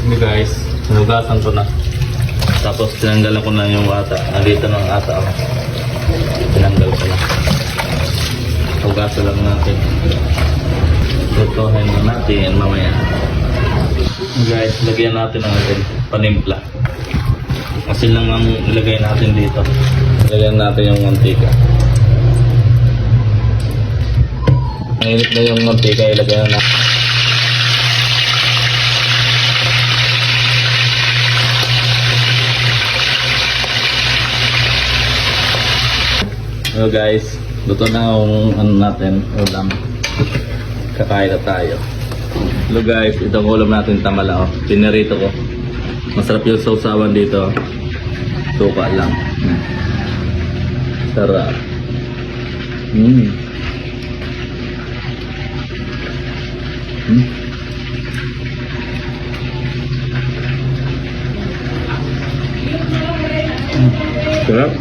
Hindi guys, sinugasan ko na. Tapos tinanggalan ko na yung ata. Nandito ng ata ako. Tinanggal ko na. Hugasan lang natin. Lutuhin na natin mamaya. Guys, lagyan natin ng panimpla. Kasi lang ang ilagay natin dito. Lagyan natin yung mantika. Mainit na yung mantika, ilagay na natin. So guys, luto na yung ano natin, ulam. Kakain na tayo. Hello guys, itong ulam natin tamala oh. Pinarito ko. Masarap yung sausawan dito. Suka lang. Sarap. Sarap.